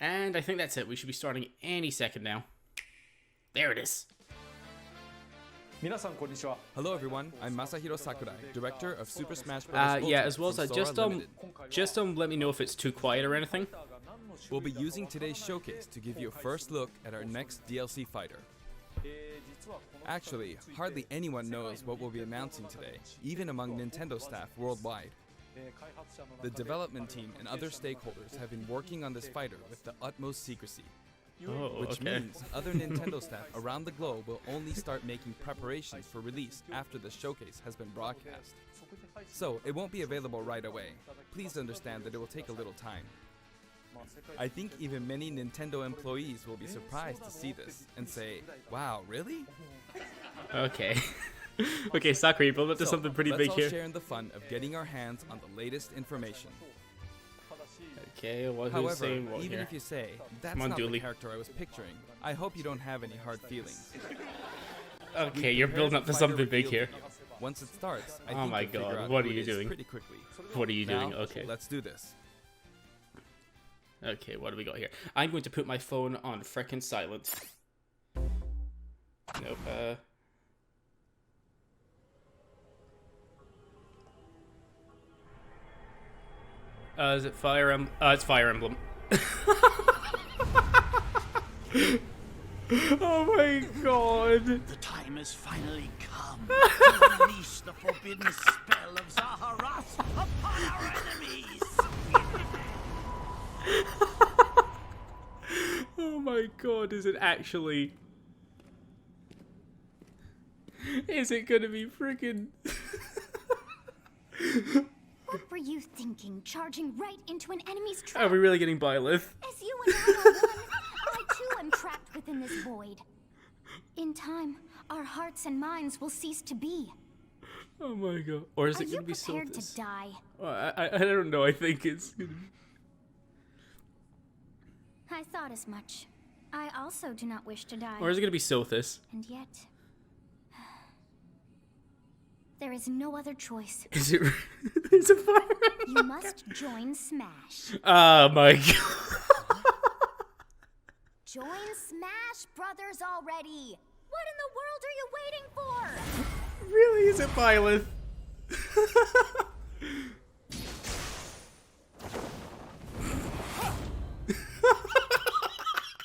And I think that's it. We should be starting any second now. There it is. Hello everyone, I'm Masahiro Sakurai, director of Super Smash Bros. Yeah, as well as from that, Sora just Limited. let me know if it's too quiet or anything. We'll be using today's showcase to give you a first look at our next DLC fighter. Actually, hardly anyone knows what we'll be announcing today, even among Nintendo staff worldwide. The development team and other stakeholders have been working on this fighter with the utmost secrecy. Oh, Which okay. means other Nintendo staff around the globe will only start making preparations for release after the showcase has been broadcast. So, it won't be available right away. Please understand that it will take a little time. I think even many Nintendo employees will be surprised to see this and say, wow, really? Okay. Okay, Sakura, you're building up to So, something pretty let's big all here. share in the fun of getting our hands on the latest information. Okay, well, who's However, saying what even here? if you say, that's Come on, not Dooley. the character I was picturing, I hope you don't have any hard feelings. Okay, you're building up to something big here. Once it starts, I Oh think my you'll figure God, out what who are you it is doing? pretty quickly. What are you Now, doing? Okay. let's do this. Okay, what do we got here? I'm going to put my phone on frickin' silent. Nope, is it Fire Emblem? It's Fire Emblem. Oh my god. The time has finally come to unleash the forbidden spell of Zaharas upon our enemies! Oh my god, is it actually... Is it gonna be freaking... What were you thinking, charging right into an enemy's Are trap? we really getting BYLETH? As you and I are one, I too am trapped within this void. In time, our hearts and minds will cease to be. Oh my god. Or is Are it you gonna be prepared Sothis? to die? I don't know, I think it's gonna be... I thought as much. I also do not wish to die. Or is it gonna be Sothis? And yet... there is no other choice. Is it... Is it Fire Emblem? You must join Smash. Oh my god. Join Smash Brothers already! What in the world are you waiting for? Really, is it BYLETH?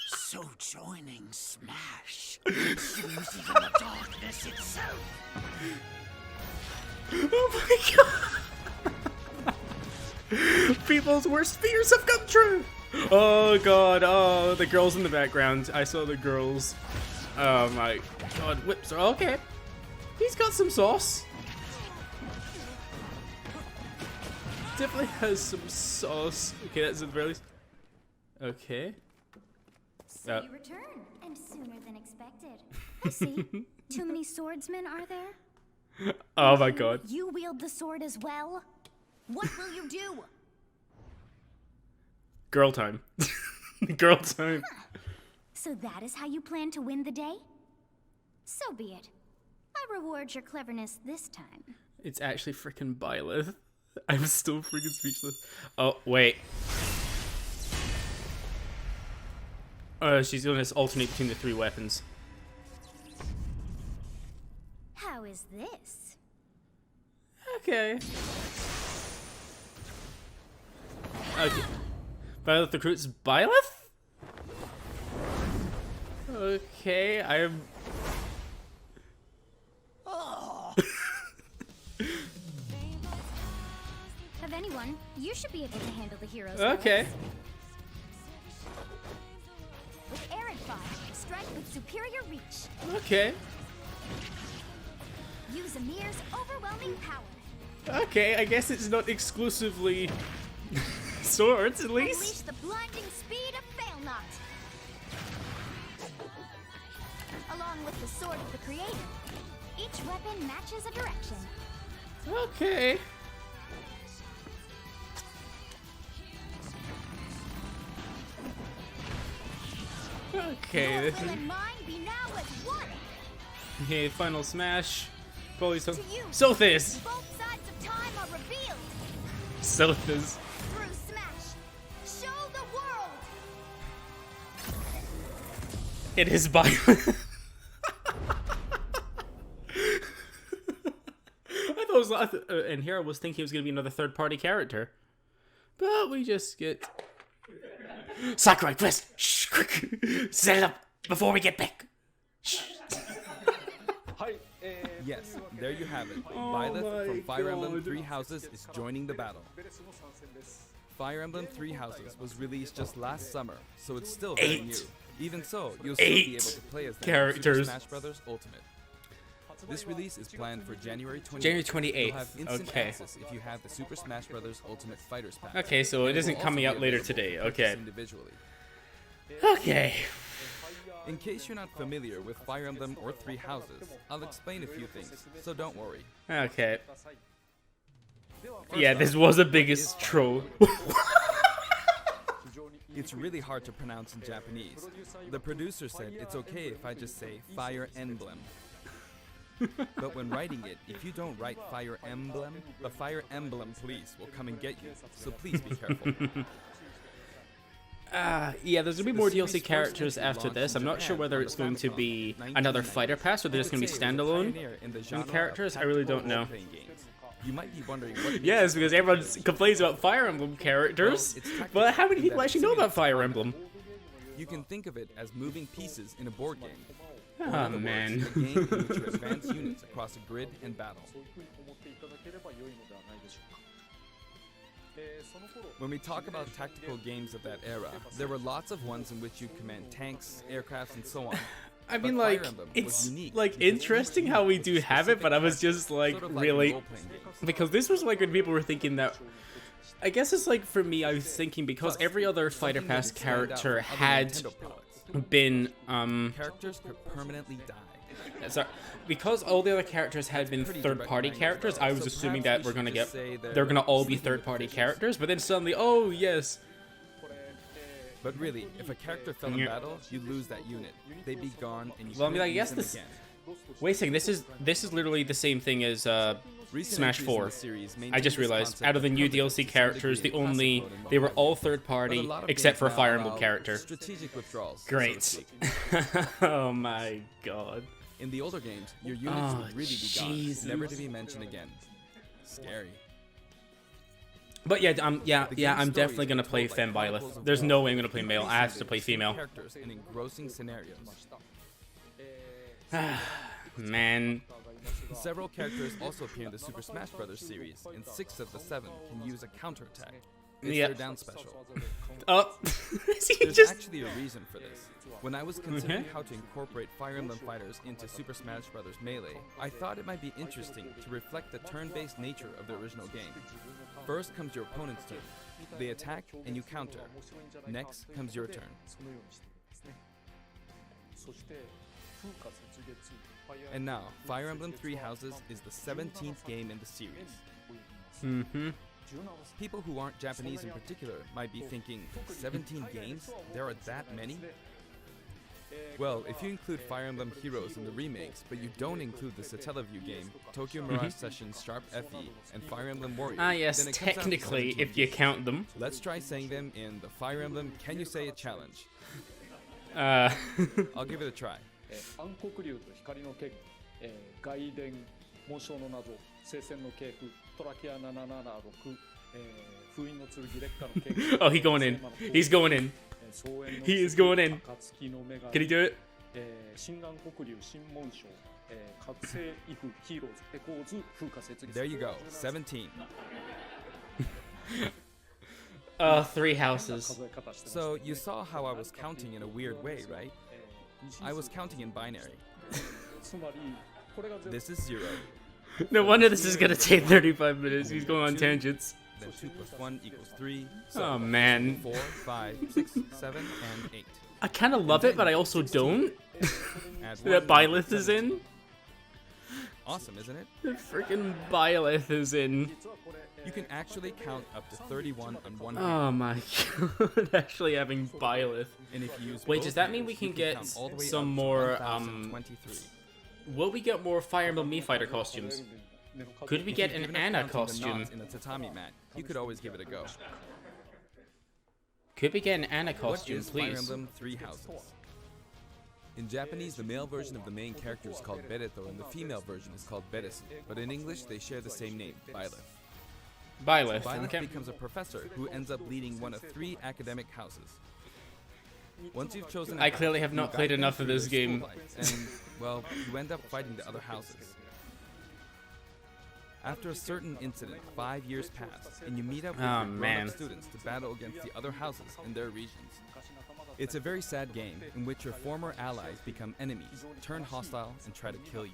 So joining Smash consumes even the darkness itself! Oh my god! People's worst fears have come true! Oh god, oh, the girls in the background. I saw the girls. Oh my god, whips are okay. He's got some sauce. Definitely has some sauce. Okay, that's at the very least. Okay. So you return, and sooner than expected. I see. Too many swordsmen, are there? Oh my god. You wield the sword as well? What will you do? Girl time. Girl time. So that is how you plan to win the day? So be it. I reward your cleverness this time. It's actually freaking BYLETH. I'm still freaking speechless. Oh, wait. She's going to alternate between the three weapons. How is this? Okay. Okay. BYLETH recruits BYLETH? Okay, I'm... Of anyone, you should be able to handle the heroes. Okay. With Arid Fire, strike with superior reach. Okay. Use Amir's overwhelming power. Okay, I guess it's not exclusively swords, at least. Unleash the blinding speed of Failnaught. Along with the sword of the creator, each weapon matches a direction. Okay. Okay, Your this will is... and mine be now as one. Okay, final smash. Probably some... To you, Sothis! both sides of time are revealed Sothis. through Smash. Show the world. It is BYLETH. I thought it was, and here I was thinking it was gonna be another third-party character, but we just get Sakurai Quest. Shh, quick, set it up before we get back. Shh. Yes, there you have it. Oh BYLETH my from Fire Emblem God. Three Houses is joining the battle. Fire Emblem Three Houses was released just last summer, so it's still very 8. new. Even so, you'll still be 8 able to play as them in characters. Super Smash Bros. Ultimate. This release is planned for January 28th. January 28th, You'll have instant okay. access if you have the Super Smash Bros. Ultimate Fighters Pack. Okay, so it And isn't will coming also out be later available today. to purchase Okay. Individually. Okay. In case you're not familiar with Fire Emblem or Three Houses, I'll explain a few things, so don't worry. Okay. First Yeah, off, this was the what biggest is Fire troll. It's really hard to pronounce in Japanese. The producer said it's okay if I just say Fire Emblem. But when writing it, if you don't write Fire Emblem, the Fire Emblem police will come and get you, so please be careful. Yeah, there's gonna be The more series' DLC first characters entry after launched this. in I'm not sure Japan whether on it's the going to Famicom be in another 1990. fighter pass or they're just gonna be You could say it was a standalone. pioneer in the genre of characters? I really don't know. role-playing games. You might be wondering what Yes, because everyone complains about Fire Emblem characters. Well, it's tactical But how many in people that actually know about simulates Fire combat. Emblem? You can think of it as moving pieces in a board game. Or in Oh, other words, man. a game in which you advance units across a grid and battle. When we talk about tactical games of that era, there were lots of ones in which you command tanks, aircrafts, and so on. I mean, But Fire like, Emblem was it's unique like because interesting each how we unit do was have it, but I was specific just like, sort of like really, in role-playing games. because this was like when people were thinking that. I guess it's like for me, I was thinking because Plus, every other Fighter something that Pass would stand out character from other had Nintendo products. been Characters could permanently die. sorry, because all the other characters had been Pretty third-party direct characters. language, I was so assuming perhaps that we we're gonna should get just say they're gonna all be sleeping third-party positions. characters, but then suddenly, oh yes, But really, if a character fell in Yeah. battle, you lose that unit. They'd be gone, and you Well, I mean, couldn't I guess use them this- again. wait a second, this is literally the same thing as Recent Smash entries in 4. the series I maintain just this realized concept out of the new permanence DLC to some characters, the degree in classic only mode and they were mobile all games. third But party a lot of except games for a now Fire Emblem allow character. Strategic withdrawals. so to Great. speak. Oh my god. In the older games, your units Oh, would really be Jesus. gone, never to be mentioned again. Scary. But yeah, The I'm game's definitely stories gonna are play told like BYLETH. chronicles of There's war, no way I'm gonna play with male. I have to play interesting female. characters and engrossing scenarios. Man, Several characters also appear in the Super Smash Bros. Series, and 6 of the 7 can use a counterattack. It's Yeah. their down special. oh, he There's just actually a reason for this. When I was considering how to incorporate Fire Emblem fighters into Super Smash Bros. Melee, I thought it might be interesting to reflect the turn-based nature of the original game. First comes your opponent's turn. They attack and you counter. Next comes your turn. And now, Fire Emblem Three Houses is the 17th game in the series. People who aren't Japanese in particular might be thinking, 17 games? There are that many? Well, if you include Fire Emblem Heroes in the remakes, but you don't include the Satellaview game, Tokyo Mirage Sessions Sharp FE, and Fire Emblem Warriors, yes, then it comes out to technically, 17 if you games. count them. Let's try saying them in the Fire Emblem Can You Say It challenge. I'll give it a try. 暗黒竜と光の剣、外伝紋章の謎、聖戦の系譜、トラキア776、封印の剣劣化の剣 Oh, he's going in. He's going in. He is going in. Can he do it? 新暗黒竜新紋章、覚醒イフヒーローズエコーズ風化雪 There you go, 17. Three houses. So you saw how I was counting in a weird way, right? I was counting in binary. つまりこれが This is 0, No wonder this is gonna take 35 minutes. He's going on tangents. then 2 plus 1 equals 3, so Oh man. 4, 5, 6, 7, and 8. I kind of love it, but I also don't. Add That 1, BYLETH is in. Awesome, isn't it? The freaking BYLETH is in. You can actually count up to 31 on one hand. Oh my god. Actually having BYLETH. And if you use Wait, both does that mean hands, we can you get count all the way some up to more, 1023. Will we get more Fire Emblem Mii Fighter costumes? Could we get If you've an given up Anna counting the costume? knots in a tatami mat, you could always give it a go. Could we get an Anna What costume, is Fire please? Emblem Three Houses? In Japanese, the male version of the main character is called Bereto and the female version is called Beresu, but in English they share the same name, BYLETH. BYLETH. BYLETH Okay. becomes a professor who ends up leading one of 3 academic houses. Once you've chosen a I house, clearly have you not guide played them enough through of this their school game. life, and, well, you end up fighting the other houses. After a certain incident, 5 years pass, and you meet up with Oh, your man. grown-up students to battle against the other houses in their regions. It's a very sad game in which your former allies become enemies, turn hostile, and try to kill you.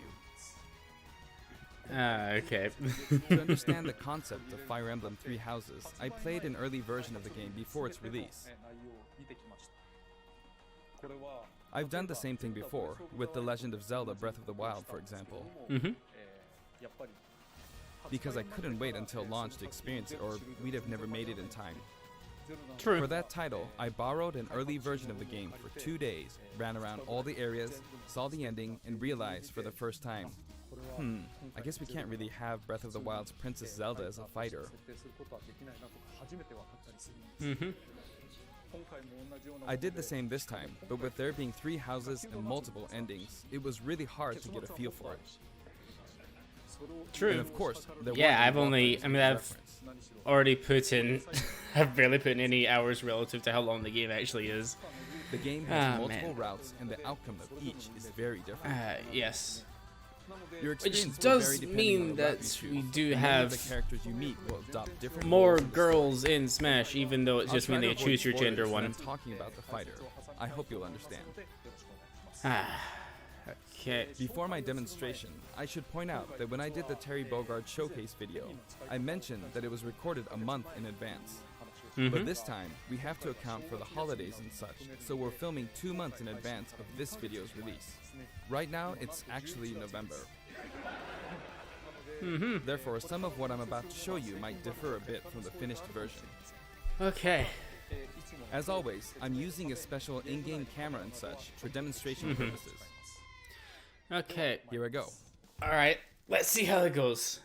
Okay. To understand the concept of Fire Emblem Three Houses, I played an early version of the game before its release. I've done the same thing before, with The Legend of Zelda Breath of the Wild, for example, Mm-hmm. because I couldn't wait until launch to experience it, or we'd have never made it in time. True. For that title, I borrowed an early version of the game for 2 days, ran around all the areas, saw the ending, and realized for the first time, I guess we can't really have Breath of the Wild's Princess Zelda as a fighter. Mm-hmm. I did the same this time, but with there being 3 houses and multiple endings, it was really hard to get a feel for it. True. And of course, there Yeah, weren't any I've only- walkthroughs I mean, with I've- reference. Already put in. I've barely put in any hours relative to how long the game actually is. The game has multiple man. routes, and the outcome of each is very different. Yes. Your Which experience will vary does depending on mean the route that you we choose, do and many have of the characters you meet will adopt different more roles in the story. girls in Smash, even though it's I'll just try when to they avoid choose your spoilers gender when one. I'm talking about the fighter. I hope you'll understand. Okay. Before my demonstration, I should point out that when I did the Terry Bogard showcase video, I mentioned that it was recorded a month in advance. But this time, we have to account for the holidays and such, so we're filming 2 months in advance of this video's release. Right now, it's actually November. Therefore, some of what I'm about to show you might differ a bit from the finished version. Okay. As always, I'm using a special in-game camera and such for demonstration purposes. Okay. Here I go. Alright. Let's see how it goes.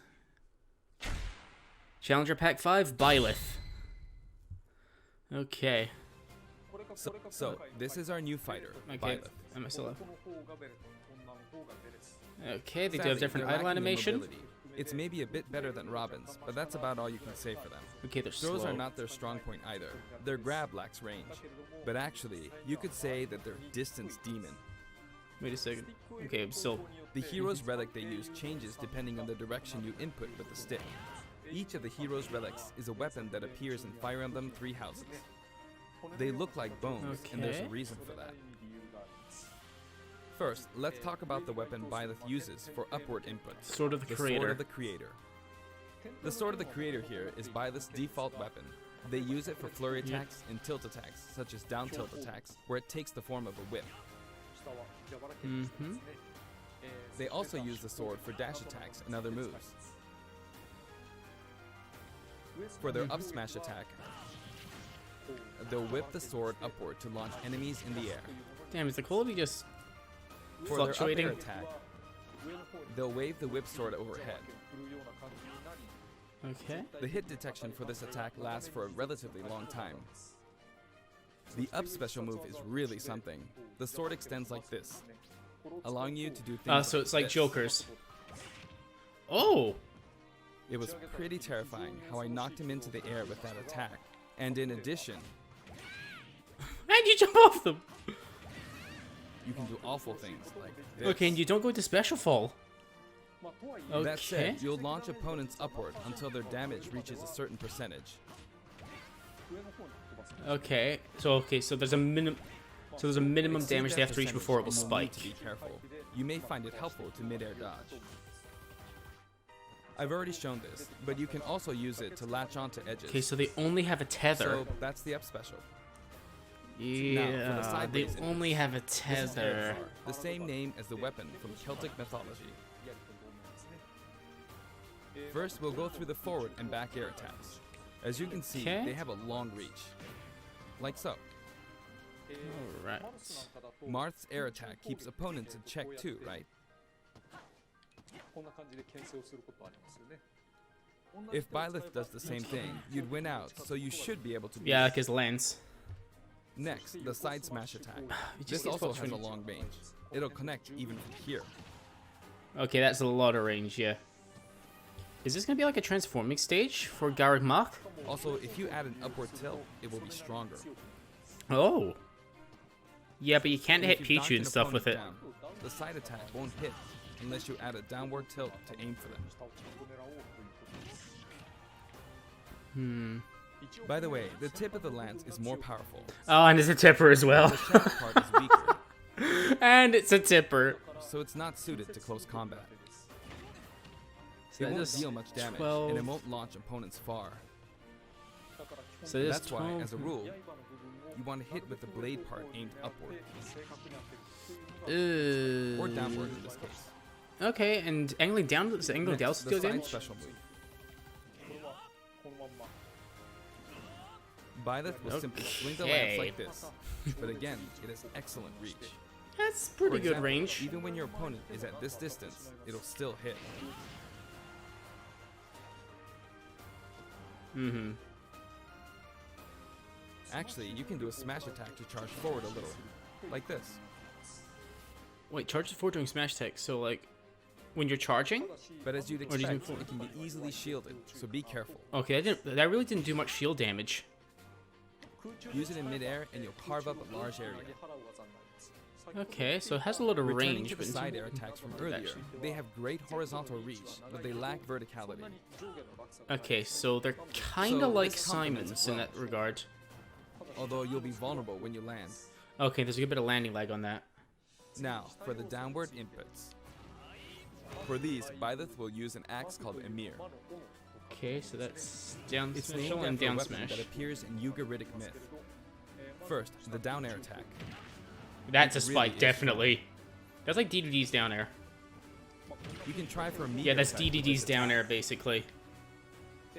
Challenger Pack 5, BYLETH. Okay. So, this is our new fighter, Okay. BYLETH. Am I still up? Okay, they do Sadly, have different they're idle lacking in animation. mobility. It's maybe a bit better than Robin's, but that's about all you can say for them. Okay, they're Throws slow. are not their strong point either. Their grab lacks range. But actually, you could say that they're distance demon. Wait a second. Okay, I'm still. The hero's relic they use changes depending on the direction you input with the stick. Each of the hero's relics is a weapon that appears in Fire Emblem Three Houses. They look like bones, and there's a Okay. reason for that. First, let's talk about the weapon BYLETH uses for upward inputs. Sword of the Sword Creator. of the Creator. The Sword of the Creator here is BYLETH's default weapon. They use it for flurry attacks and tilt attacks, such as down tilt attacks, where it takes the form of a whip. Mm-hmm. They also use the sword for dash attacks and other moves. For their up smash attack, they'll whip the sword upward to launch enemies in the air. Damn, is the quality just For fluctuating? their up air attack, they'll wave the whip sword overhead. Okay. The hit detection for this attack lasts for a relatively long time. The up special move is really something. The sword extends like this, allowing you to do things So it's like this. Joker's. Oh! It was pretty terrifying how I knocked him into the air with that attack. And in addition, And you jump off them! you can do awful things like this. Okay, and you don't go into special fall. Okay. That said, you'll launch opponents upward until their damage reaches a certain percentage. Okay, so there's a minimum. So there's a minimum Exceed damage that they have to reach percentage before it will and you'll spike. need to be careful. You may find it helpful to mid-air dodge. I've already shown this, but you can also use it to latch onto edges. Okay, so they only have a tether. So that's the up special. Yeah, they sideways only have a This is tether. Airfar, the same name as the weapon from Celtic mythology. First, we'll go through the forward and back air attacks. As you can see, Okay. they have a long reach. Like so. Alright. Marth's air attack keeps opponents in check too, right? If BYLETH does the same thing, you'd win out, so you should be able to beat Yeah, it. like his lens. Next, the side smash attack. It just This gets also about has a 20. long range. It'll connect even from here. Okay, that's a lot of range, yeah. Is this gonna be like a transforming stage for Garrett Mach? Also, if you add an upward tilt, it will be stronger. Oh. Yeah, but you can't And hit if you've Pichu knocked and an stuff with it. opponent down, the side attack won't hit unless you add a downward tilt to aim for them. By the way, the tip of the lance is more powerful. Oh, and it's a tipper as well. The shaft part is weaker, And it's a tipper. so it's not suited to close combat. So It that won't does deal much damage, 12. and it won't launch opponents far. So it is That's why, 12. as a rule, you want to hit with the blade part aimed upward, or downward in this case. Okay, and angling down, does angling down Next, still the side damage? special move. BYLETH will simply swing the lance like this, but again, it has excellent reach. That's For pretty good example, range. Even when your opponent is at this distance, it'll still hit. Actually, you can do a smash attack to charge forward a little, like this. Wait, charges forward during smash attack, so like, when you're charging? But as you'd Or do you expect, think it can be easily shielded, so be careful. Okay, that really didn't do much shield damage. Use it in midair and you'll carve up a large area. Okay, so it has a lot of Returning range, to the but side air attacks from earlier, Actually. they have great horizontal reach, but they lack verticality. okay, so they're kind So of like this complements Simon's it in well. that regard. Although you'll be vulnerable when you land. Okay, there's a good bit of landing lag on that. Now, for the downward inputs. For these, BYLETH will use an axe called Emir. Okay, so that's down It's smash named and after a down weapon smash. that appears in Ugaritic myth. First, the down air attack. That's a It really spike, is definitely. That's like DDD's down air. You can try for a meter Yeah, that's attack with DDD's this down attack. air, basically.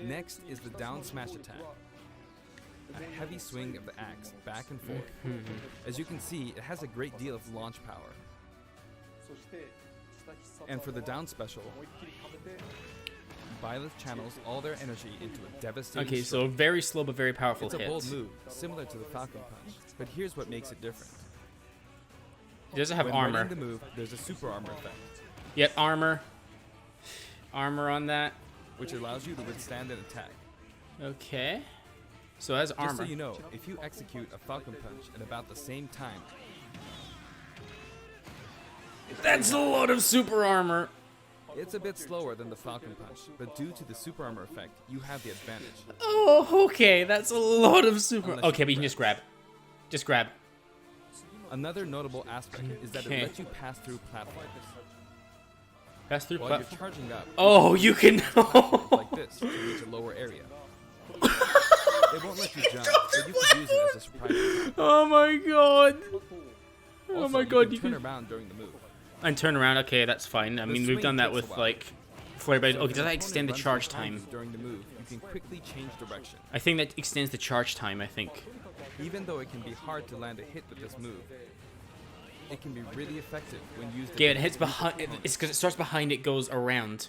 Next is the down smash attack. A heavy swing of the axe back and forth. As you can see, it has a great deal of launch power. And for the down special, BYLETH channels all their energy into a devastating Okay, so strike. very slow but very powerful It's a hit. bold move, similar to the Falcon Punch, but here's what makes it different. It doesn't have When armor. running the move, there's a super armor effect, Yep, armor. Armor on that. which allows you to withstand an attack. Okay. So it has Just armor. so you know, if you execute a Falcon Punch at about the same time, That's a lot of super armor. it's a bit slower than the Falcon Punch, but due to the super armor effect, you have the advantage. Oh, okay, that's a lot of super. Unless Okay, you but you can just grab. Just grab. Another notable aspect is that Okay. it lets you pass through platforms. Pass through While platform. you're charging up, Oh, you can. platforms like this to reach a lower area. It won't let you jump, but you can use it as a surprise attack. Oh my god. Oh Also, my god, you you can can. turn around during the move. And turn around. Okay, that's fine. I The mean, we've swing done that takes a with while. like flare blades. So Okay, if does an that opponent extend the runs charge behind time? you during the move, you can quickly change direction. I think that extends the charge time. I think. Even though it can be hard to land a hit with this move, it can be really effective when used. Okay, it hits behind. It's because it starts behind. It goes around.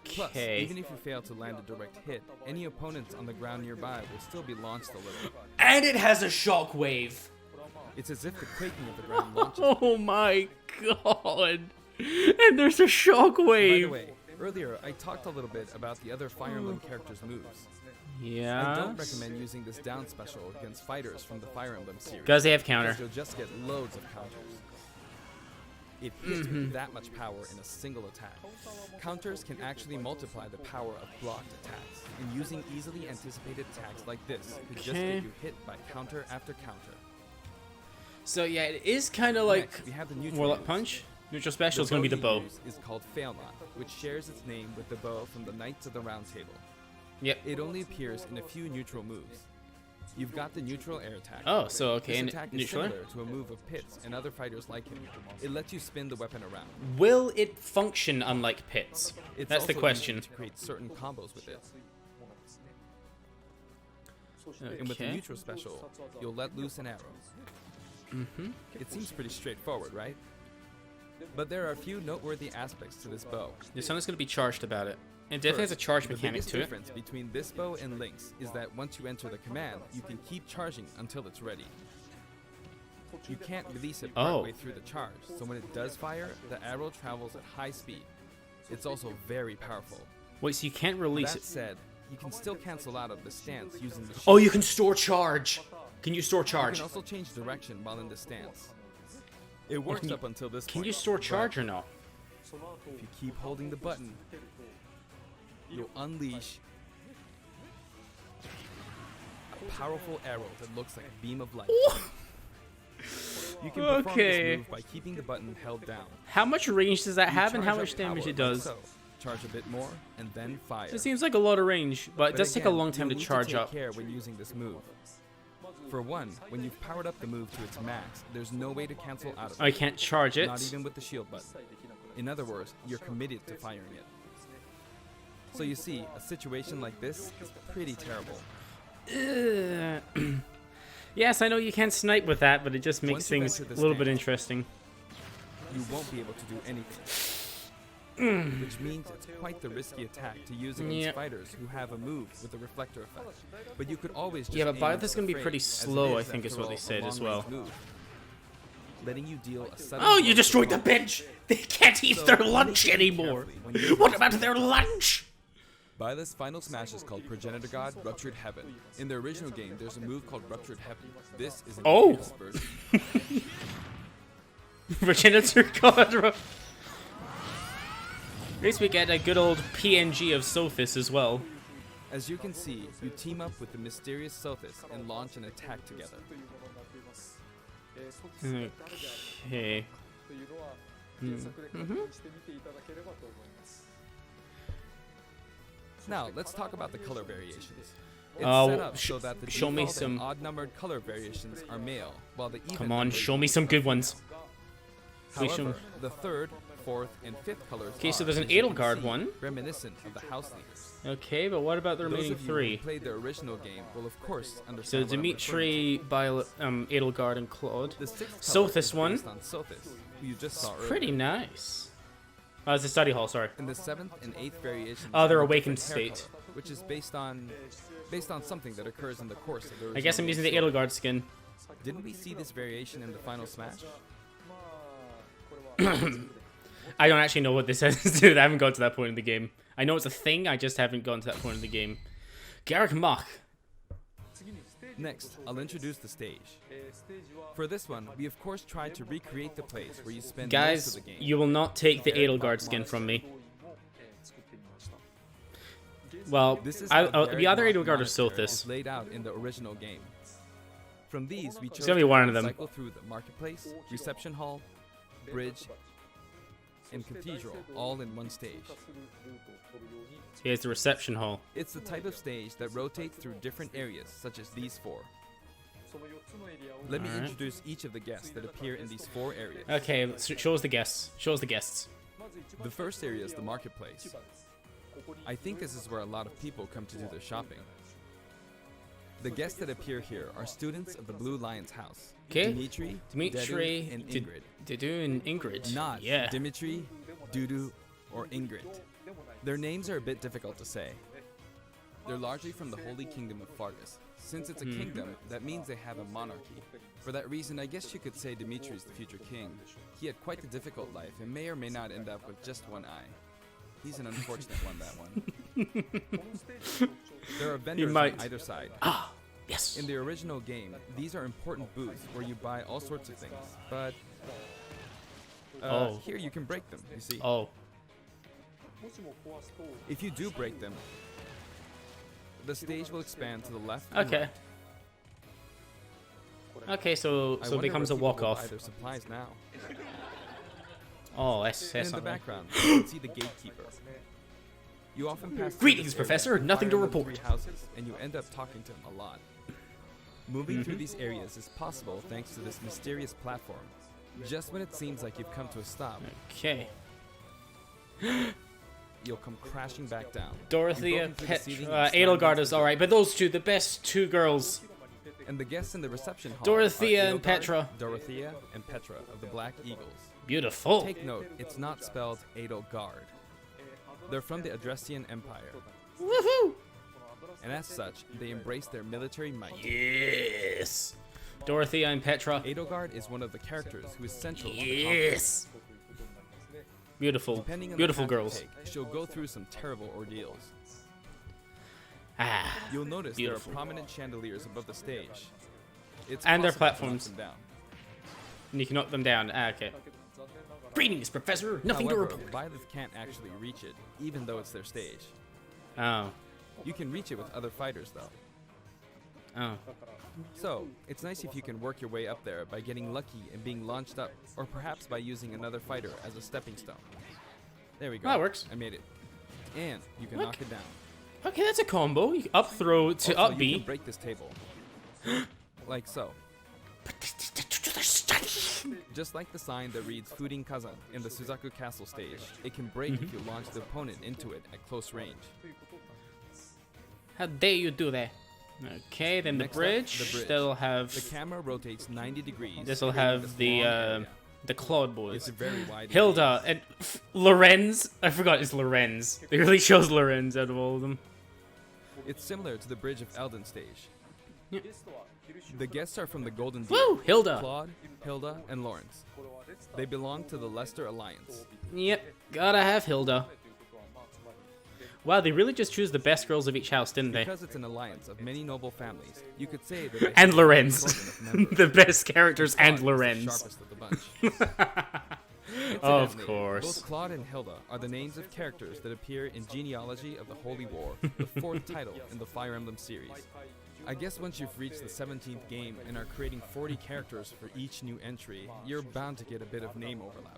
Plus, Okay. even if you fail to land a direct hit, any opponents on the ground nearby will still be launched a little. And it has a shockwave. It's as if the quaking of the ground launches. Oh my god. And there's a By the shockwave. way, earlier I talked a little bit about the other Fire Emblem characters' moves. Yeah. I don't recommend using this down special against fighters from the Fire Emblem series. Because they have counter. Because you'll just get loads of counters. It hits with that much power in a single attack. Counters can actually multiply the power of blocked attacks, and using easily anticipated attacks like this could just Okay. get you hit by counter after counter. So yeah, it is kind of like Next, we have the neutral Warlock use. Punch. Neutral special is going to be the you bow. use is called Failnaught, which shares its name with the bow from the Knights of the Round Table. Yep. It only appears in a few neutral moves. You've got the neutral air attack. Oh, so okay, This and attack is neutral air? similar to a move of Pitts and other fighters like him. It lets you spin the weapon around. Will it function unlike Pits? It's That's the also question. easy to create certain combos with it. And with the Okay. neutral special, you'll let loose an arrow. It seems pretty straightforward, right? But there are a few noteworthy aspects to this bow. There's something's going to be charged about it. It definitely has a charge The mechanic biggest to it. difference between this bow and Link's is that once you enter the command, you can keep charging until it's ready. You can't release it partway through the charge, so when it does fire, the arrow travels at high speed. It's also very powerful. Wait, so you can't release That it? said, you can still cancel out of the stance using the shield. Oh, you can store charge. Can you store You charge? can also change direction while in the stance. It works up until this Can point. you store but charge or not? If you keep holding the button, you'll unleash a powerful arrow that looks like a beam of light. You can perform Okay. this move by keeping the button held down. How much range does that You have and how charge much up damage power it does? like so. Charge a bit more and then fire. It seems like a lot of range, but it But does take a again, long time to you'll need charge take up. care when using this move. For one, when you've powered up the move to its max, there's no way to cancel out of it. I can't charge it. Not even with the shield button. In other words, you're committed to firing it. So you see, a situation like this is pretty terrible. Yes, I know you can't snipe with that, but it just makes Once you things enter a the little bit stand- interesting. You won't be able to do anything. Which means it's quite the risky attack to use against Yeah. fighters who have a move with a reflector effect. But you could always just Yeah, but aim BYLETH into is the gonna be frame, pretty as it slow, I think is after what they all, a said as long-range well. move, letting you deal a sudden Oh, blow you destroyed the to bench! They can't eat So, their only lunch be anymore! carefully when using What this about move. their lunch? BYLETH's final smash is called Progenitor God Ruptured Heaven. In the original game, there's a move called Ruptured Heaven. This is an Oh. enhanced version. Progenitor God. At least we get a good old PNG of Sophis as well. As you can see, you team up with the mysterious Sophis and launch an attack together. Okay. というのは原作で確認してみていただければと思います。 Now, let's talk about the color variations. It's Oh, set up so that the show me default and some- odd-numbered color variations are male, while the even Come on, numbered show me some good ones. Please show However, me. the third, fourth, and fifth colors Okay, so are, there's an as you can Edelgard see, one. reminiscent of the house leaders. Okay, but what about the Those remaining of you three? who played the original game will of course So understand what I'm referring Dimitri, Edelgard, and Claude. to. The sixth Sophis color is one. based on Sophis, who you just saw earlier. Pretty nice. Oh, it's a study hall, sorry. And the seventh and eighth variations. Oh, they're have a awakened different hair state. color, which is based on something that occurs in the course of the original I guess I'm game using the story. Edelgard skin. Didn't we see this variation in the final smash? まあこれは I don't actually know what this has to do. I haven't got to that point in the game. I know it's a thing, I just haven't gotten to that point in the game. Garrick Mach. 次にステージ Next, I'll introduce the stage. ステージは For this one, we of course tried to recreate the place where you spend most Guys, of the game. you will not take the Edelgard skin from me. 動員を作ってみました。 Well, This is I, how the other Garrett Edelgard Monastery of is Sothis. laid out in the original game. From these, we chose gonna be one of to them. cycle through the marketplace, reception hall, bridge, and cathedral all in one stage. するルートを取るように Here's the reception hall. It's the type of stage that rotates through different areas, such as these four. その4つのエリアを Let me Alright. introduce each of the guests that appear in these four areas. Okay, show us the guests. Show us the guests. まず一 The 番 first area is the marketplace. 市場です。ここに I think this is where a lot of people come to do their shopping. The guests that appear here are students of the Blue Lion's house. Okay. Dimitri, Dimitri, Dedu, and Did- Ingrid. Didu and Ingrid. Not Yeah. Dimitri, Dudu, or Ingrid. Their names are a bit difficult to say. They're largely from the Holy Kingdom of Fargus. Since it's a kingdom, that means they have a monarchy. For that reason, I guess you could say Dimitri's the future king. He had quite a difficult life and may or may not end up with just one eye. He's an unfortunate one, that one. There are vendors on might. either side. Ah, yes. In the original game, these are important booths where you buy all sorts of things, but Oh. here you can break them, you see. Oh, もしも壊すと If you do break them, the stage will expand to the left. and okay. Okay, so I it wonder becomes a where people will walk-off. buy their supplies now. Oh, that's And in the something. background, you can see the gatekeeper. You often pass through Greetings, this area Professor. and Nothing to fire the report. three houses, and you end up talking to him a lot. Moving through these areas is possible thanks to this mysterious platform. Just when it seems like you've come to a stop, Okay. you'll come crashing back down. Dorothea, You've broken through the ceiling Petra, and slammed Edelgard into is the- alright, but those two, the best two girls. And the guests in the reception hall Dorothea are and Edelgard, Petra. Dorothea and Petra of the Black Eagles. Beautiful. Take note, it's not spelled Edelgard. They're from the Adressian Empire, Woohoo! and as such, they embrace their military might. Yes. Dorothea and Petra. Edelgard is one of the characters who is central to the conflict. Yes. Beautiful, Depending on beautiful the path you girls. take, she'll go through some terrible ordeals. Ah. You'll notice Beautiful. there are prominent chandeliers above the stage. It's And they're possible to knock platforms. them down. And you can knock them down. Ah, okay. Greetings, Professor. Nothing However, to report. BYLETH can't actually reach it, even though it's their stage. Oh. You can reach it with other fighters, though. Oh. So, it's nice if you can work your way up there by getting lucky and being launched up, or perhaps by using another fighter as a stepping stone. There we go. That works. I made it. And you can Look. knock it down. Okay, that's a combo. You up throw to Also, up you B. can break this table. Like so. Just like the sign that reads Furin Kazan in the Suzaku Castle stage, it can break if you launch the opponent into it at close range. How dare you do that? Okay, then Next the up, bridge. the bridge. That'll have. The camera rotates 90 degrees. This will creating have this the long area. the Claude It's boys. very wide. Hilda and Lorenz. I forgot it's Lorenz. They really chose Lorenz out of all of them. It's similar to the Bridge of Elden stage. The guests are from the Golden Deer. Woo! Hilda. Claude, Hilda, and Lawrence. They belong to the Leicester Alliance. Yep, gotta have Hilda. Wow, they really just choose the best girls of each house, didn't they? Because it's an alliance of many noble families, you could say that they And have Lorenz. an assortment of members. The best characters Claude and is the Lorenz. sharpest of the bunch. Of Incidentally, course. Both Claude and Hilda are the names of characters that appear in Genealogy of the Holy War, the fourth title in the Fire Emblem series. I guess once you've reached the 17th game and are creating 40 characters for each new entry, you're bound to get a bit of name overlap.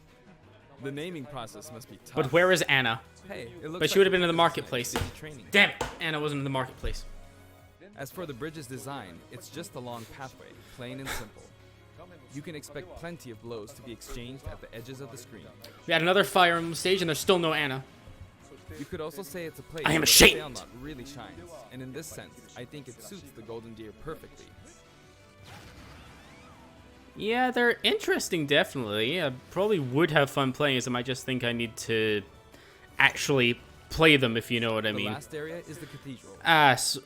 The naming process must be tough. But where is Anna? Hey, it looks But she like would have been in the Lucas marketplace. is busy training. Damn it! Anna wasn't in the marketplace. As for the bridge's design, it's just a long pathway, plain and simple. You can expect plenty of blows to be exchanged at the edges of the screen. We had another Fire Emblem stage and there's still no Anna. You could also say it's a place I am where the ashamed. sail knot really shines, and in this sense, I think it suits the Golden Deer perfectly. Yeah, they're interesting, definitely. I probably would have fun playing as them. I just think I need to actually play them, if you know what I The mean. last area is the cathedral.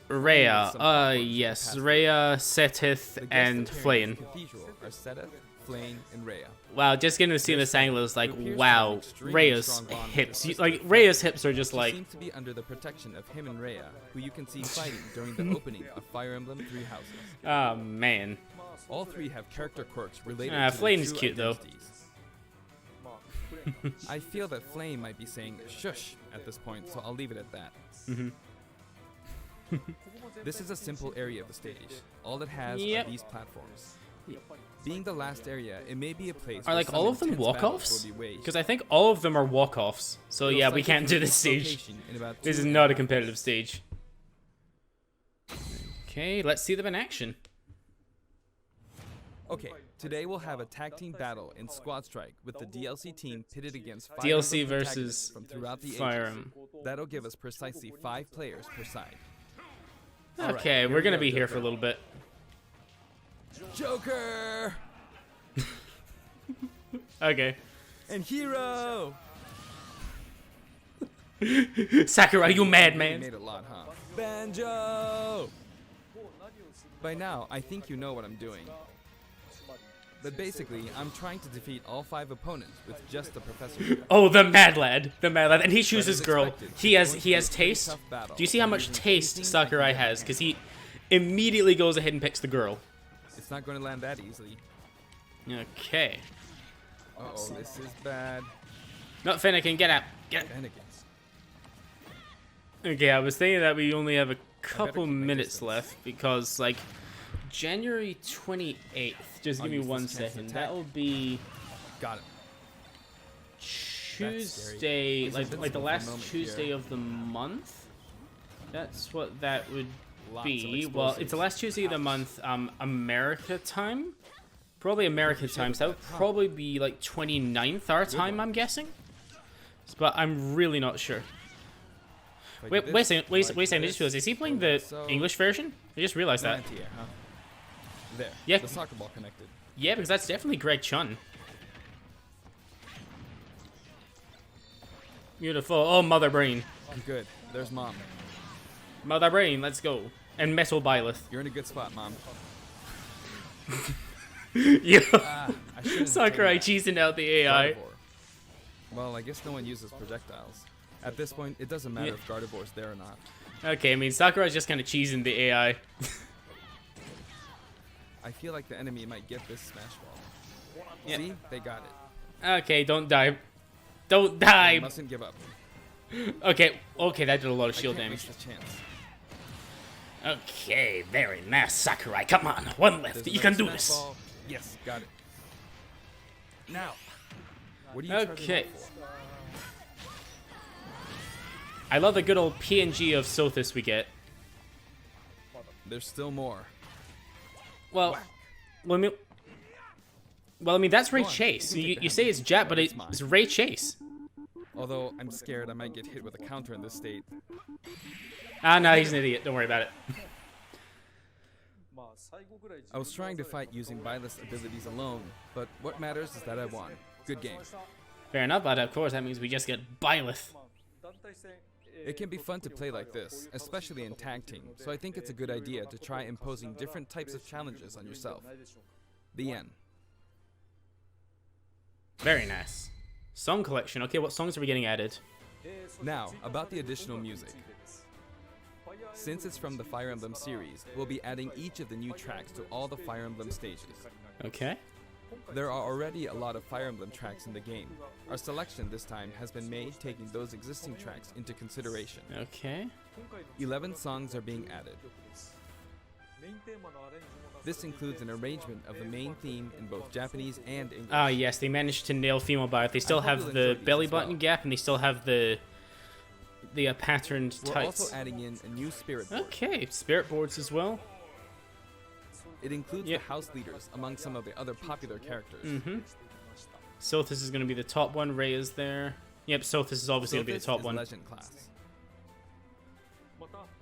Rhea. Some platforms Yes. past Rhea, Setith, The guests and appearing in Flayn. the cathedral are Seteth, Flayn, and Rhea. Wow, just getting to see this angle is like, It appears to have wow, an extremely Rhea's strong bond with hips. her sister. Like, Rhea's hips are just She like, seems to be under the protection of him and Rhea, who you can see fighting during the opening of Fire Emblem Three Houses. oh man. All three have character quirks related Ah, to their Flayn's true cute, though. identities. I feel that Flame might be saying shush at this point, so I'll leave it at that. This is a simple area of the stage. All it has Yep. are these platforms. Being the last area, it may be a place Are where like some all of them intense battles walk-offs? will be waged. Because I think all of them are walk-offs. So You'll yeah, we cycle can't do through this each stage. location in about This is 2.5 not a hours. competitive stage. Okay, let's see them in action. Okay, today we'll have a tag team battle in Squad Strike with the DLC team pitted against 5 DLC Emblem versus protagonists from throughout the Fire ages. Emblem. That'll give us precisely 5 players per side. All right, Okay, here we're we gonna go, be here for Joker. a little bit. Joker Okay. and Hero. Sakurai, you mad You man. made a lot, huh? Banjo. By now, I think you know what I'm doing. But basically, I'm trying to defeat all 5 opponents with just the professor. Oh, the mad lad. The mad lad. And he But chooses as girl. expected, He it's has going to be a pretty taste. tough battle, Do you see how and much using taste anything I can Sakurai get has? my Because hands he immediately goes ahead and picks the girl. on. It's not going to land that easily. Okay. Uh-oh, this is bad. Not Finnegan, get out. Get out. Shenanigans. Okay, I was thinking that we only have a couple keep my minutes distance. left because, like, January 28th. Just I'll give me use one this chance to second. attack. That'll be Got him. Tuesday, He's like the invincible for a last moment Tuesday here. of the month. That's what that would Lots of be. Well, it's explosives. the last Tuesday of the month, America time. Probably America time. So that would probably be like 29th our time, I'm guessing. But I'm really not sure. Like Wait, this, wait a second. Wait a like second. I just this, realized. Is he playing or the like so. English version? I just realized No that. anti-air, huh? There. Yeah. The soccer ball connected. Yeah, because that's definitely Greg Chun. Beautiful. Oh, Mother Brain. Good. There's Mom. Mother Brain, let's go. And Metal BYLETH. You're in a good spot, Mom. Yo. I shouldn't have Sakurai taken cheesing out the AI. that. Gardevoir. Well, I guess no one uses projectiles. At this point, it doesn't matter if Gardevoir's there or not. Okay, I mean, Sakurai's just kind of cheesing the AI. I feel like the enemy might get this Smash Ball. Yeah. See? They got it. Okay, don't die. Don't They die. mustn't give up. Okay, okay, that did a lot of shield I can't damage. waste the chance. Okay, very nice, Sakurai. Come on, one left. There's You can another do Smash this. Ball. Yes, got it. Now. What are you charging Okay. up for? I love the good old PNG of Sothis we get. There's still more. Well, I mean that's Ray Go on, Chase. you can take the You say it's Jet, but It's mine. it's Ray Chase. Although I'm scared I might get hit with a counter in this state. Ah, no, he's an idiot. Don't worry about it. I was trying to fight using BYLETH's abilities alone, but what matters is that I won. Good game. Fair enough, but of course that means we just get BYLETH. It can be fun to play like this, especially in tag team, so I think it's a good idea to try imposing different types of challenges on yourself. The end. Very nice. Song collection. Okay, what songs are we getting added? Now, about the additional music. Since it's from the Fire Emblem series, we'll be adding each of the new tracks to all the Fire Emblem stages. Okay. There are already a lot of Fire Emblem tracks in the game. Our selection this time has been made taking those existing tracks into consideration. Okay. 11 songs are being added. This includes an arrangement of the main theme in both Japanese and English. Ah, yes, they managed to nail female BYLETH. They still hope have you'll the enjoy these belly as well. button gap, and they still have the patterned We're tights. also adding in a new spirit board. Okay, spirit boards as well. It includes Yep. the house leaders among some of the other popular characters. Mm-hmm. Sothis is going to be the top one. Ray is there. Yep, Sothis is obviously going to be the Sothis top is one. Legend class.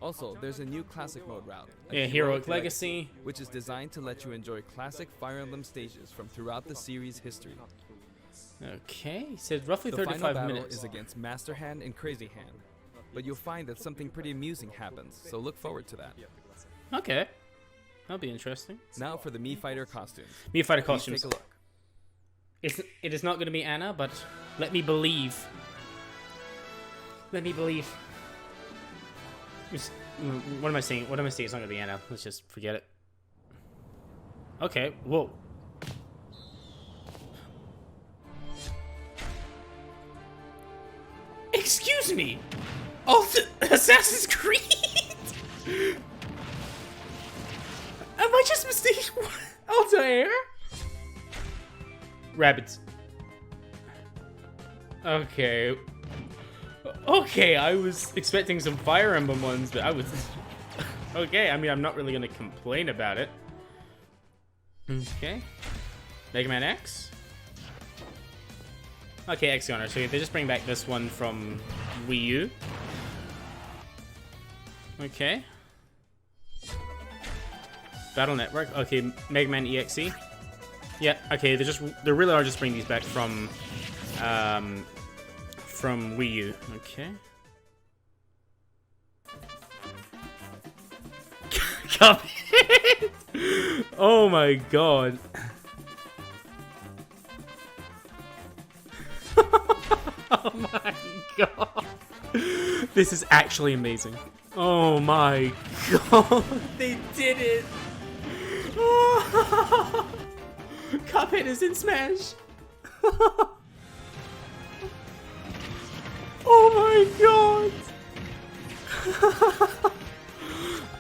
Also, there's a new classic mode route. a Yeah, Heroic Legacy. which is designed to let you enjoy classic Fire Emblem stages from throughout the series' history. Okay, he said roughly The final 35 battle minutes. is against Master Hand and Crazy Hand, but you'll find that something pretty amusing happens, so look forward to that. Okay, that'll be interesting. Now for the Mii Fighter costumes. Mii Fighter Please costumes. take a look. It is not going to be Anna, but let me believe. Let me believe. What am I saying? What am I saying? It's not going to be Anna. Let's just forget it. Okay, whoa. Excuse me! Assassin's Creed? Am I just mistaken? Altair? Rabbits. Okay. Okay, I was expecting some Fire Emblem ones, but I was... Okay, I mean, I'm not really gonna complain about it. Okay. Mega Man X? Okay, X Gunner. So they just bring back this one from Wii U. Okay. Battle Network. Okay, Mega Man EXE. Yeah. Okay, they really are just bringing these back from Wii U. Okay. Cuphead. Oh my god. Oh my god. This is actually amazing. Oh my god. They did it. Cuphead is in Smash. Oh my god.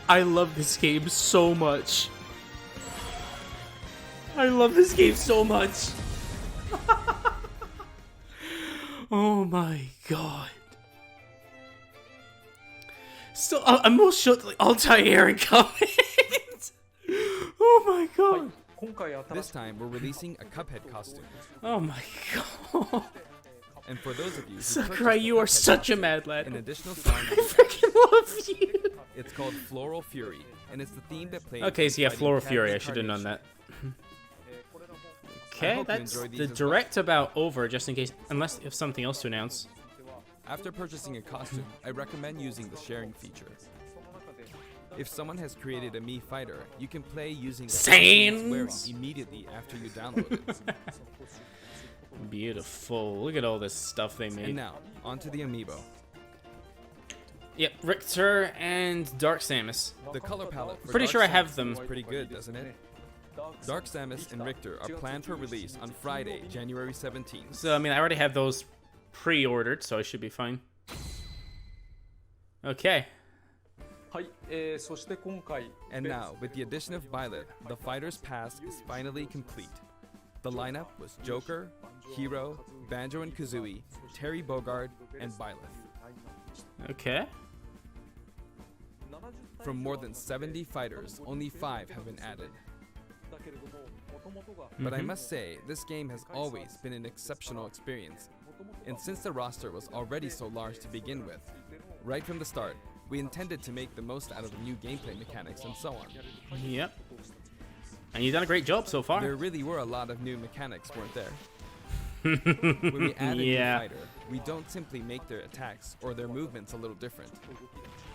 I love this game so much. I love this game so much. Oh my god. So I'm most shocked like Altair and Cuphead. Oh my god. This time, we're releasing a Cuphead costume. Oh my god. And for those of you who Sakurai, purchased you the are Cuphead such a costume, mad lad. an additional song I will be freaking love you. It's called Floral Fury, and it's the theme that plays. Okay, so yeah, fighting Floral cat Fury. I should have known reincarnation. that. I Okay, hope you that's enjoy these the as well. direct about over, just in case, unless you have something else to announce. After purchasing a costume, I recommend using the sharing feature. If someone has created a Mii fighter, you can play using the costume it's wearing immediately after you download it. Beautiful. Look at all this stuff they made. And now, onto the amiibo. Yep, Richter and Dark Samus. The color palette for Pretty Dark sure I have Samus them. is pretty good, doesn't it? Dark Samus and Richter are planned for release on Friday, January 17th. So, I mean, I already have those pre-ordered, so I should be fine. Okay. はい、そして今回 And now, with the addition of BYLETH, the Fighter's Pass is finally complete. The lineup was Joker, Hero, Banjo and Kazooie, Terry Bogard, and BYLETH. Okay. From more than 70 fighters, only 5 have been added. But I must say, this game has always been an exceptional experience. And since the roster was already so large to begin with, right from the start, we intended to make the most out of the new gameplay mechanics and so on. Yep. And you've done a great job so far. There really were a lot of new mechanics, weren't there? When we add a new fighter, we don't simply make their attacks or their movements a little different.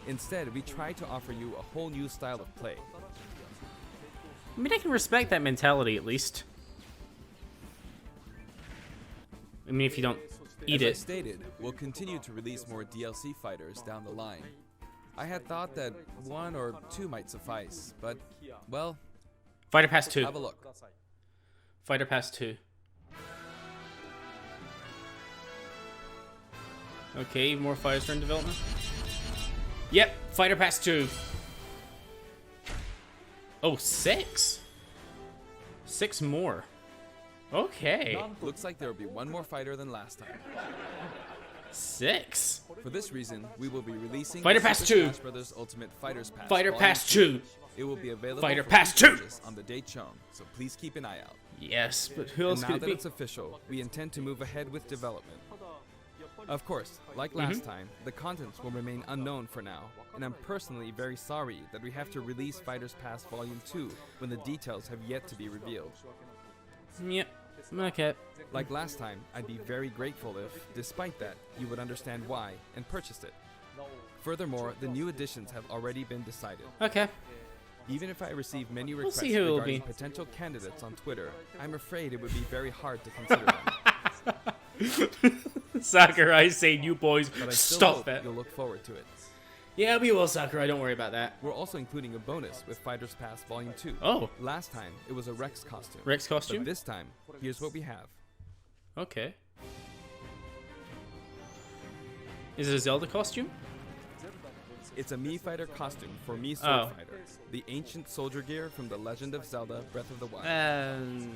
Instead, we try to offer you a whole new style of play. I mean, I can respect that mentality at least. I mean, if you don't eat As I it. stated, we'll continue to release more DLC fighters down the line. I had thought that 1 or 2 might suffice, but, well, Fighter Pass 2. have a look. Fighter Pass 2. Okay, more fighters are in development. Yep, Fighter Pass 2. Oh, 6? 6 more. Okay. Looks like there will be 1 more fighter than last time. 6. For this reason, we will be releasing Fighter the Pass Super 2. Smash Bros. Ultimate Fighters Pass. Fighter Volume Pass 2. It will be available Fighter for Pass 2. pre-purchase on the date shown, so please keep an eye out. Yes, but who And else now could it that be? it's official, we intend to move ahead with development. Of course, like last time, the contents will remain unknown for now, and I'm personally very sorry that we have to release Fighters Pass Volume 2 when the details have yet to be revealed. Yep. Okay. Like last time, I'd be very grateful if, despite that, you would understand why and purchased it. Furthermore, the new additions have already been decided. Okay. Even if I receive many requests see who it'll regarding be. potential candidates on Twitter, I'm afraid it would be very hard to consider them. Sakurai saying, you boys, But I still stop hope that. you'll look forward to it. Yeah, we will, Sakurai. Don't worry about that. We're also including a bonus with Fighters Pass Volume 2. Oh, Last time, it was a Rex costume. Rex costume? But this time, here's what we have. Okay. Is it a Zelda costume? It's a Mii Fighter costume for Mii Sword Oh. Fighter, the ancient soldier gear from The Legend of Zelda Breath of the Wild.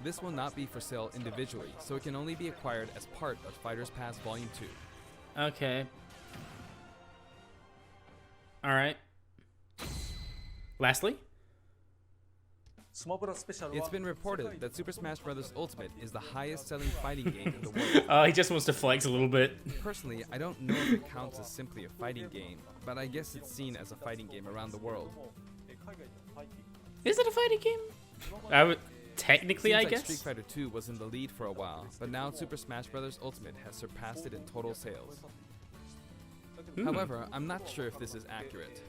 This will not be for sale individually, so it can only be acquired as part of Fighters Pass Volume 2. Okay. Alright. Lastly? It's been reported that Super Smash Bros. Ultimate is the highest selling fighting game in the world. He just wants to flex a little bit. Personally, I don't know if it counts as simply a fighting game, but I guess it's seen as a fighting game around the world. Is it a fighting game? I would technically, Seems I like guess. Street Fighter 2 was in the lead for a while, but now Super Smash Bros. Ultimate has surpassed it in total sales. However, I'm not sure if this is accurate.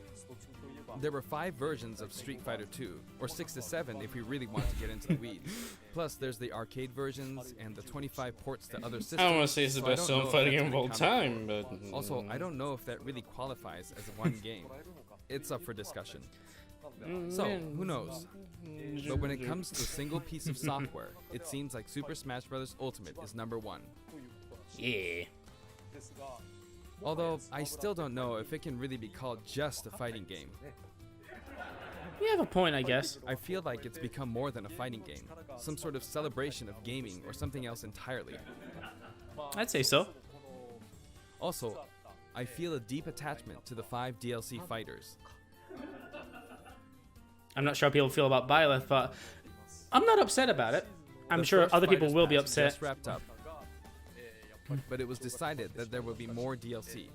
There were 5 versions of Street Fighter 2, or 6 to 7 if we really want to get into the weeds. Plus, there's the arcade versions and the 25 ports to other systems. I don't want to say it's the so I best don't know selling if fighting that's game of really all counted time, but for. Also, I don't know if that really qualifies as one game. It's up for discussion. So, who knows? But when it comes to a single piece of software, it seems like Super Smash Bros. Ultimate is #1. Yeah. Although, I still don't know if it can really be called just a fighting game. You have a point, I guess. I feel like it's become more than a fighting game, some sort of celebration of gaming or something else entirely. I'd say so. Also, I feel a deep attachment to the 5 DLC fighters. I'm not sure how people feel about BYLETH, but I'm not upset about it. I'm The sure first other people Fighters will be Pass upset. Just wrapped up, but it was decided that there will be more DLC.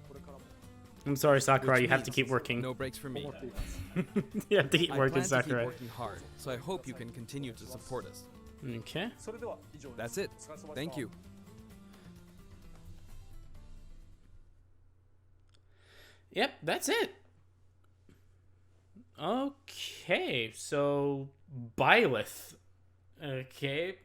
I'm sorry, Sakurai. which You have to means keep working. No breaks for me. You have to keep I working, plan to keep Sakurai. working hard, so I hope you can continue to support us. Okay. That's it. Thank you. Yep, that's it. Okay, so BYLETH. Okay,